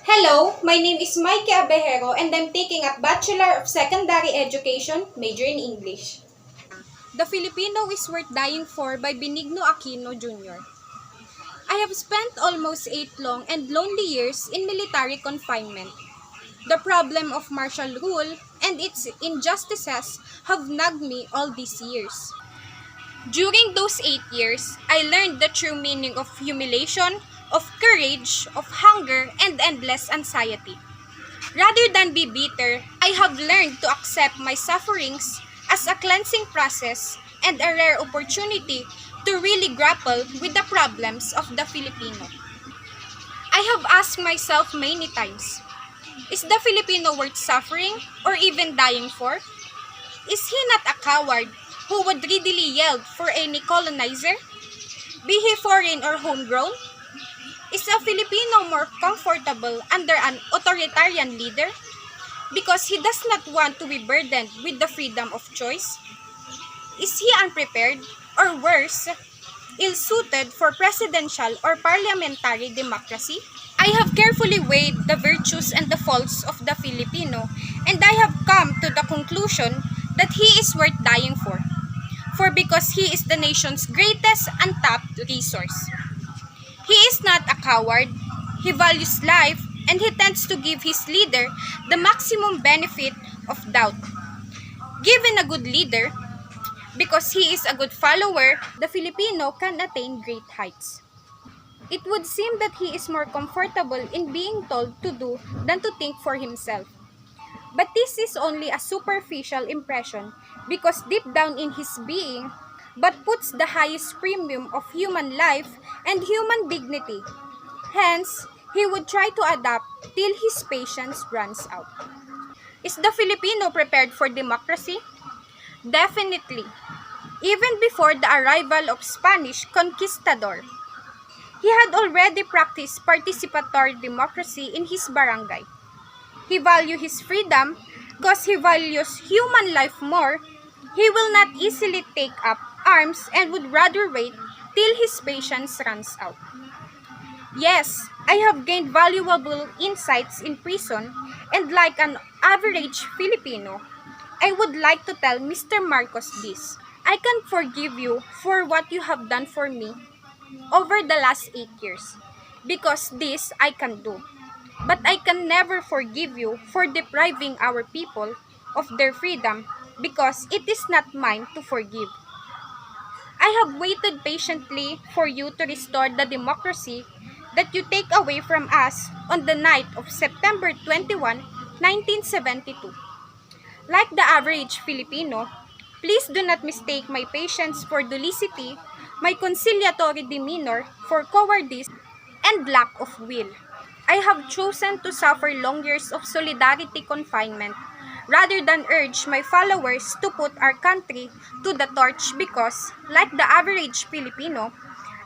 Hello, my name is Mikey Abejero and I'm taking up Bachelor of Secondary Education, major in English. The Filipino is Worth Dying For by Benigno Aquino Jr. I have spent almost 8 long and lonely years in military confinement. The problem of martial rule and its injustices have nagged me all these years. During those 8 years, I learned the true meaning of humiliation, of courage, of hunger, and endless anxiety. Rather than be bitter, I have learned to accept my sufferings as a cleansing process and a rare opportunity to really grapple with the problems of the Filipino. I have asked myself many times, is the Filipino worth suffering or even dying for? Is he not a coward who would readily yield for any colonizer? Be he foreign or homegrown? Is a Filipino more comfortable under an authoritarian leader because he does not want to be burdened with the freedom of choice? Is he unprepared or worse, ill-suited for presidential or parliamentary democracy? I have carefully weighed the virtues and the faults of the Filipino, and I have come to the conclusion that he is worth dying for. For because he is the nation's greatest untapped resource. He is not a coward, he values life, and he tends to give his leader the maximum benefit of doubt. Given a good leader, because he is a good follower, the Filipino can attain great heights. It would seem that he is more comfortable in being told to do than to think for himself. But this is only a superficial impression because deep down in his being, but puts the highest premium of human life and human dignity. Hence, he would try to adapt till his patience runs out. Is the Filipino prepared for democracy? Definitely. Even before the arrival of Spanish conquistador, he had already practiced participatory democracy in his barangay. He values his freedom because he values human life more. He will not easily take up arms and would rather wait till his patience runs out. Yes, I have gained valuable insights in prison, and like an average Filipino, I would like to tell Mr. Marcos this. I can forgive you for what you have done for me over the last 8 years, because this I can do. But I can never forgive you for depriving our people of their freedom because it is not mine to forgive. I have waited patiently for you to restore the democracy that you take away from us on the night of September 21, 1972. Like the average Filipino, please do not mistake my patience for duplicity, my conciliatory demeanor for cowardice, and lack of will. I have chosen to suffer long years of solidarity confinement rather than urge my followers to put our country to the torch because, like the average Filipino,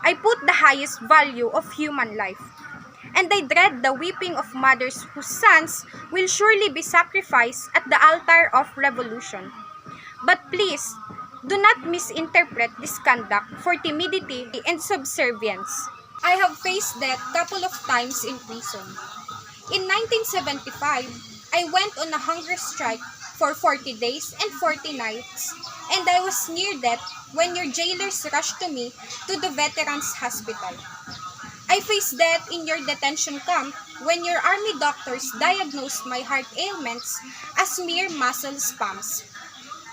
I put the highest value of human life. And I dread the weeping of mothers whose sons will surely be sacrificed at the altar of revolution. But please, do not misinterpret this conduct for timidity and subservience. I have faced death couple of times in prison. In 1975, I went on a hunger strike for 40 days and 40 nights, and I was near death when your jailers rushed to me to the Veterans Hospital. I faced death in your detention camp when your army doctors diagnosed my heart ailments as mere muscle spasms,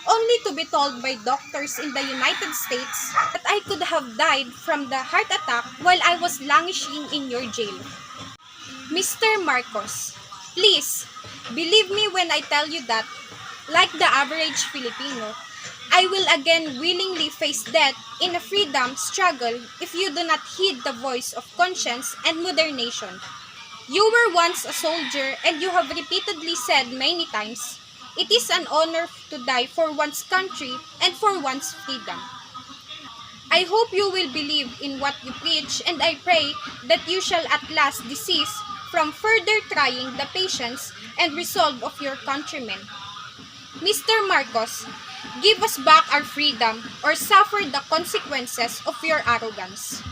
only to be told by doctors in the United States that I could have died from the heart attack while I was languishing in your jail. Mr. Marcos, please, believe me when I tell you that, like the average Filipino, I will again willingly face death in a freedom struggle if you do not heed the voice of conscience and moderation. You were once a soldier and you have repeatedly said many times, it is an honor to die for one's country and for one's freedom. I hope you will believe in what you preach, and I pray that you shall at last desist from further trying the patience and resolve of your countrymen. Mr. Marcos, give us back our freedom or suffer the consequences of your arrogance.